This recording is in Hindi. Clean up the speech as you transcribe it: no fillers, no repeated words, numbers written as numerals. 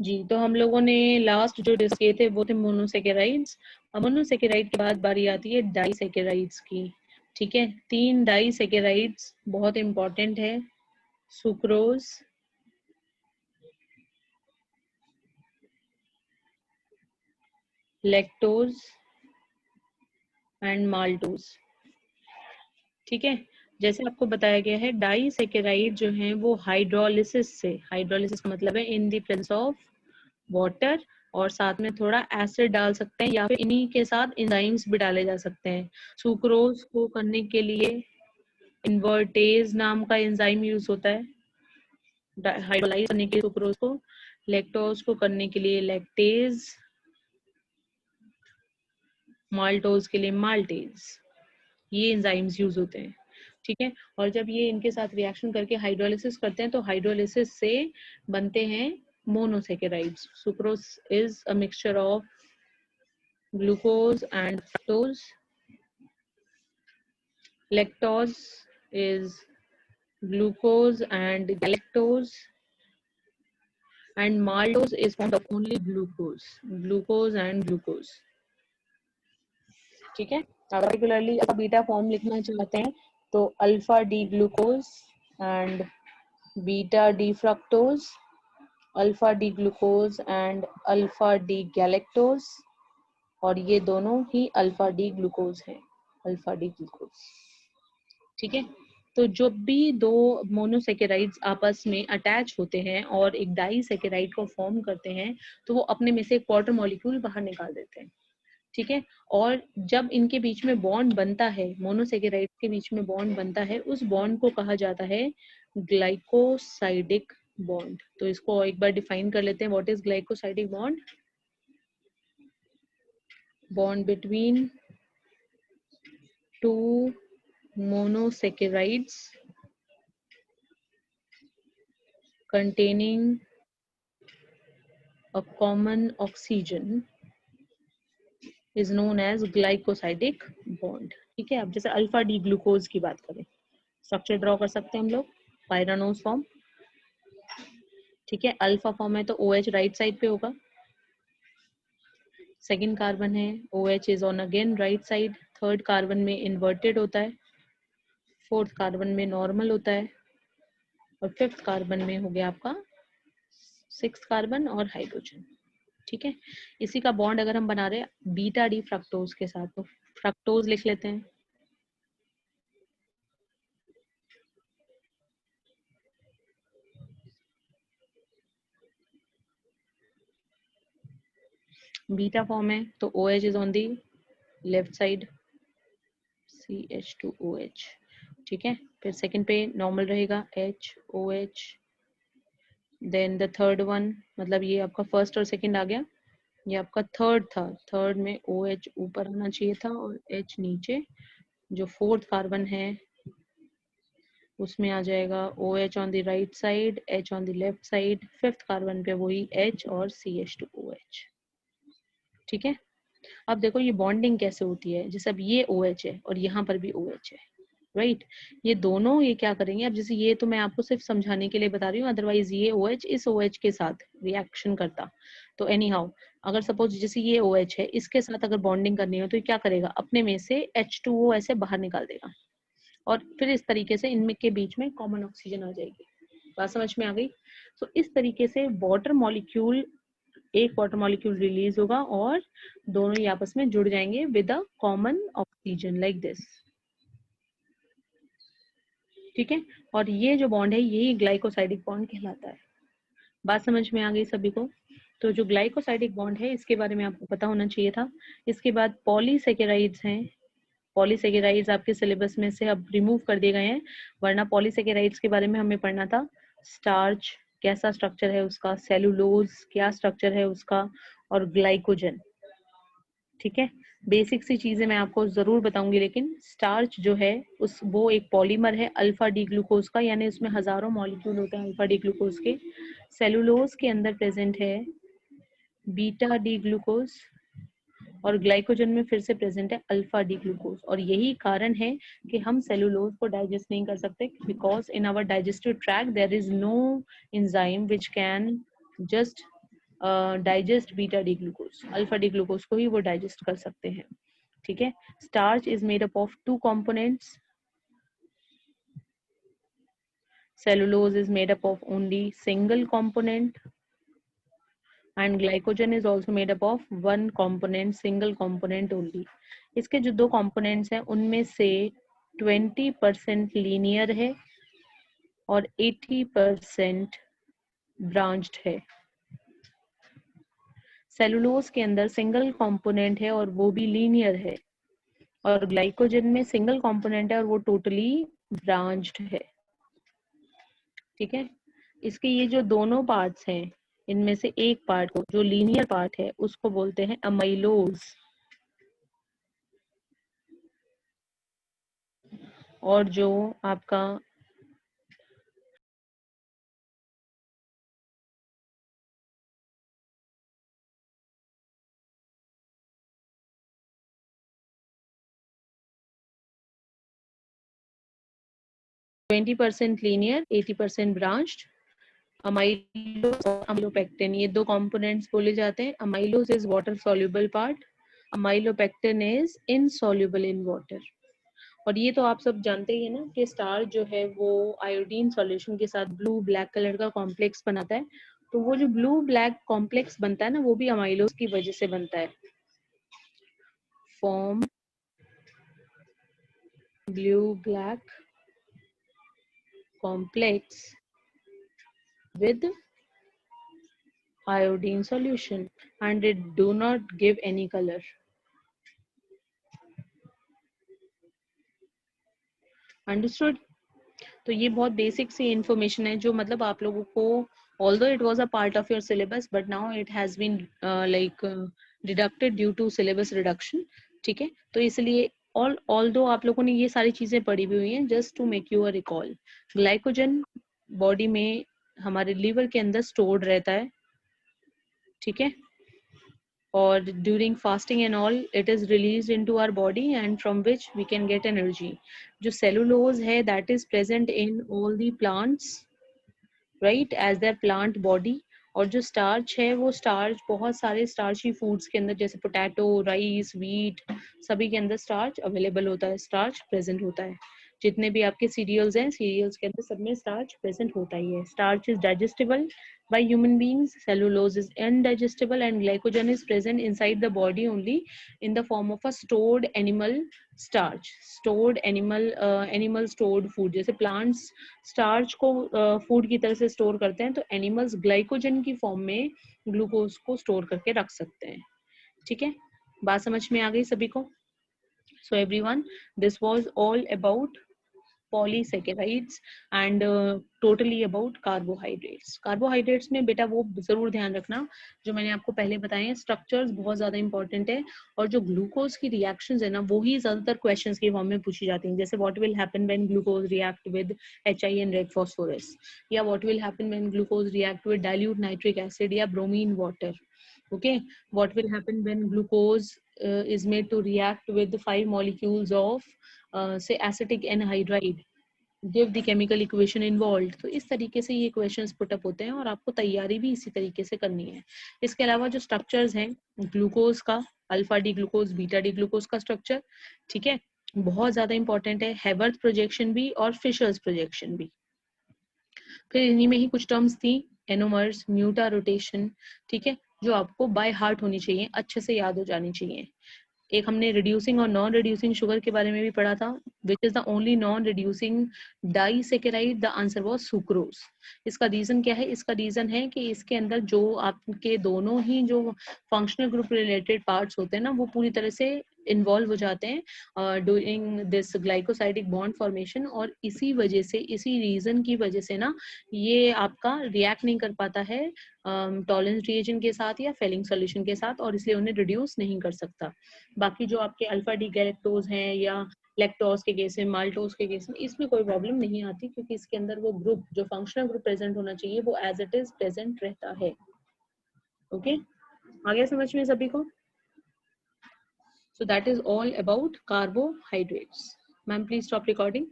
जी, तो हम लोगों ने लास्ट जो डिस्कस किए थे वो थे मोनोसेकेराइड्स। अब मोनोसेकेराइड के बाद बारी आती है डाइसेकेराइड्स की। ठीक है, 3 डाइसेकेराइड्स बहुत इंपॉर्टेंट है, सुक्रोज, लैक्टोज एंड माल्टोज। ठीक है, जैसे आपको बताया गया है डाइसेकेराइड जो है वो हाइड्रोलिसिस से, हाइड्रोलिसिस का मतलब है in the presence of water, और साथ में थोड़ा एसिड डाल सकते हैं या फिर इन्हीं के साथ एंजाइम्स भी डाले जा सकते हैं। सुक्रोज को करने के लिए इन्वर्टेज नाम का एंजाइम यूज होता है हाइड्रोलाइज करने के लिए सुक्रोज को। लैक्टोज को करने के लिए लैक्टेज, माल्टोज के लिए माल्टेज, ये एंजाइम्स यूज होते हैं। ठीक है, और जब ये इनके साथ रिएक्शन करके हाइड्रोलिसिस करते हैं तो हाइड्रोलिसिस से बनते हैं monosaccharides. Sucrose is a mixture of glucose and fructose. Lactose is glucose and galactose, and maltose is formed of only glucose, glucose and glucose. ठीक है, अगर पर्टिकुलरली आप बीटा फॉर्म लिखना चाहते हैं तो alpha D glucose and beta D fructose, alpha D glucose and alpha D galactose, और ये दोनों ही अल्फा डी ग्लूकोज हैं, अल्फा डी ग्लूकोज। ठीक है, तो जब भी दो मोनोसेकेराइड्स आपस में अटैच होते हैं और एक डाइसेकेराइड को फॉर्म करते हैं तो वो अपने में से एक वाटर मॉलिक्यूल बाहर निकाल देते हैं। ठीक है, और जब इनके बीच में बॉन्ड बनता है, मोनोसेकेराइड के बीच में बॉन्ड बनता है, उस बॉन्ड को कहा जाता है ग्लाइकोसाइडिक बॉन्ड। तो इसको एक बार डिफाइन कर लेते हैं, what is glycosidic bond? Bond between two monosaccharides containing a common oxygen is known as glycosidic bond। ठीक है, अब जैसे अल्फा डी ग्लूकोज की बात करें, स्ट्रक्चर ड्रॉ कर सकते हैं हम लोग, पायरानोज फॉर्म। ठीक है, अल्फा फॉर्म है तो OH राइट साइड पे होगा, सेकेंड कार्बन है OH is on again right side, third carbon में इन्वर्टेड होता है, फोर्थ कार्बन में नॉर्मल होता है, और फिफ्थ कार्बन में हो गया आपका सिक्स कार्बन और हाइड्रोजन। ठीक है, इसी का बॉन्ड अगर हम बना रहे हैं बीटा डी फ्रक्टोज के साथ तो फ्रक्टोज लिख लेते हैं। बीटा फॉर्म है तो OH is on the left side, CH2OH। ठीक है, फिर सेकंड पे नॉर्मल रहेगा HOH, then the third one, मतलब ये आपका फर्स्ट और सेकंड आ गया, ये आपका थर्ड था, थर्ड में OH ऊपर आना चाहिए था और H नीचे। जो फोर्थ कार्बन है उसमें आ जाएगा OH on the right side, H on the left side, fifth carbon पे वही H और CH2OH। ठीक है, अब देखो ये बॉन्डिंग कैसे होती है, जैसे अब ये OH है और यहाँ पर भी OH है, राइट। ये दोनों ये क्या करेंगे, अब जैसे ये तो मैं आपको सिर्फ समझाने के लिए बता रही हूँ, अदरवाइज ये OH इस OH के साथ रिएक्शन करता। तो एनी हाउ, अगर सपोज जैसे ये OH है, इसके साथ अगर बॉन्डिंग करनी हो तो ये क्या करेगा, अपने में से H2O ऐसे बाहर निकाल देगा, और फिर इस तरीके से इनमें के बीच में कॉमन ऑक्सीजन आ जाएगी। बात समझ में आ गई? तो इस तरीके से वाटर मॉलिक्यूल, एक वाटर मॉलिक्यूल रिलीज होगा और दोनों ही आपस में जुड़ जाएंगे with a common oxygen like this. ठीक है, और ये जो बॉन्ड है यही ग्लाइकोसाइडिक बॉन्ड कहलाता है। बात समझ में आ गई सभी को? तो जो ग्लाइकोसाइडिक बॉन्ड है इसके बारे में आपको पता होना चाहिए था। इसके बाद पॉलीसेकेराइड्स हैं, पॉलीसेकेराइड्स आपके सिलेबस में से अब रिमूव कर दिए गए हैं, वरना पॉलीसेकेराइड्स के बारे में हमें पढ़ना था। स्टार्च कैसा स्ट्रक्चर है उसका, सेलुलोज क्या स्ट्रक्चर है उसका, और ग्लाइकोजन। ठीक है, बेसिक सी चीजें मैं आपको जरूर बताऊंगी, लेकिन स्टार्च जो है उस वो एक पॉलीमर है अल्फा डी ग्लूकोज का, यानी उसमें हजारों मॉलिक्यूल होते हैं अल्फा डी ग्लूकोज के। सेलुलोज के अंदर प्रेजेंट है बीटा डी ग्लूकोज, और ग्लाइकोजन में फिर से प्रेजेंट है अल्फा डी ग्लूकोज। और यही कारण है कि हम सेलुलोज को डाइजेस्ट नहीं कर सकते, because in our digestive tract there is no enzyme which can just digest beta D glucose, alpha D glucose को ही वो डाइजेस्ट कर सकते हैं। ठीक है, starch is made up of 2 components. Cellulose is made up of only single component, and glycogen is also made up of one component, single component only. इसके जो 2 components हैं उनमें से 20% linear है और 80% branched है। सेलुलोज के अंदर सिंगल कंपोनेंट है और वो भी लीनियर है, और ग्लाइकोजन में सिंगल कंपोनेंट है और वो टोटली ब्रांच्ड है। ठीक है, इसके ये जो दोनों पार्ट्स हैं इनमें से एक पार्ट को, जो लीनियर पार्ट है, उसको बोलते हैं अमाइलोज, और जो आपका 20% लीनियर 80% ब्रांच्ड, अमाइलोज और अमाइलोपेक्टिन, ये 2 कंपोनेंट्स बोले जाते हैं। Amylose is water soluble part, amylopectin is insoluble in water. और ये तो आप सब जानते ही है ना कि स्टार्च जो है वो आयोडीन सॉल्यूशन के साथ ब्लू ब्लैक कलर का कॉम्प्लेक्स बनाता है। तो वो जो ब्लू ब्लैक कॉम्प्लेक्स बनता है ना, वो भी अमाइलोज की वजह से बनता है। Form blue black complex with iodine solution and it do not give any color. Understood? तो ये बहुत बेसिक सी इंफॉर्मेशन है जो मतलब आप लोगों को, although it was a part of your syllabus but now it has been deducted due to syllabus reduction. ठीक है, तो इसलिए although आप लोगों ने ये सारी चीजें पढ़ी भी हुई हैं, just to make you a recall, glycogen body में हमारे लीवर के अंदर स्टोर्ड रहता है। ठीक है, or during fasting and all it is released into our body and from which we can get energy. जो cellulose है that is present in all the plants, right, as their plant body. और जो starch है वो starch बहुत सारे starchy foods के अंदर, जैसे potato, rice, wheat, सभी के अंदर starch available होता है, starch present होता है। जितने भी आपके सीरियल्स हैं, सीरियल्स के अंदर सब में स्टार्च प्रेजेंट होता ही है। Starch is digestible by human beings, cellulose is indigestible, and glycogen is present inside the body only in the form of a stored animal starch, stored animal stored food। जैसे plants starch को food की तरह से store करते हैं, तो animals glycogen की form में ग्लूकोज को store करके रख सकते हैं। ठीक है, बात समझ में आ गई सभी को? So everyone, this was all about polysaccharides and totally about carbohydrates. Carbohydrates में बेटा वो जरूर ध्यान रखना जो मैंने आपको पहले बताए हैं, स्ट्रक्चर्स बहुत ज्यादा इंपॉर्टेंट है, और जो ग्लूकोज की रिएक्शंस है ना, वो ही ज्यादातर क्वेश्चंस के फॉर्म में पूछी जाती हैं। जैसे what will happen when glucose react with HI and red phosphorus, या what will happen when glucose react with dilute nitric acid या bromine water. Okay, what will happen when glucose is made to react with 5 molecules of say acetic anhydride, give the chemical equation involved। तो इस तरीके से ये क्वेश्चंस पुट अप होते हैं और आपको तैयारी भी इसी तरीके से करनी है। इसके अलावा जो स्ट्रक्चर्स हैं ग्लूकोज का, alpha D glucose, beta D glucose का स्ट्रक्चर, ठीक है, बहुत ज्यादा इंपॉर्टेंट है। हेवर्थ प्रोजेक्शन भी और फिशर्स प्रोजेक्शन भी। फिर इन्हीं में ही कुछ टर्म्स थी, एनोमर्स, म्यूटा रोटेशन, ठीक है, जो आपको बाय हार्ट होनी चाहिए, अच्छे से याद हो जानी चाहिए। एक हमने रिड्यूसिंग और नॉन रिड्यूसिंग शुगर के बारे में भी पढ़ा था, which is the only non reducing disaccharide, the answer was sucrose. इसका रीजन क्या है? इसका रीजन है कि इसके अंदर जो आपके दोनों ही जो फंक्शनल ग्रुप रिलेटेड पार्ट्स होते हैं ना, वो पूरी तरह से इन्वॉल्व हो जाते हैं doing this glycosidic bond formation, और इसी वजह से, इसी रीजन की वजह से ना ये आपका रिएक्ट नहीं कर पाता है टॉलरेंस रिएजेंट के साथ या फेलिंग सॉल्यूशन के साथ, और इसलिए उन्हें रिड्यूस नहीं कर सकता। बाकी जो आपके अल्फा डी गैलेक्टोज हैं या लैक्टोज के केस में, माल्टोज के केस में, इसमें कोई प्रॉब्लम नहीं आती, क्योंकि इसके अंदर वो ग्रुप, जो फंक्शनल ग्रुप प्रेजेंट होना चाहिए, वो एज इट इज प्रेजेंट रहता है। ओके, आ गया समझ में सभी को? So that is all about carbohydrates. Ma'am, please stop recording.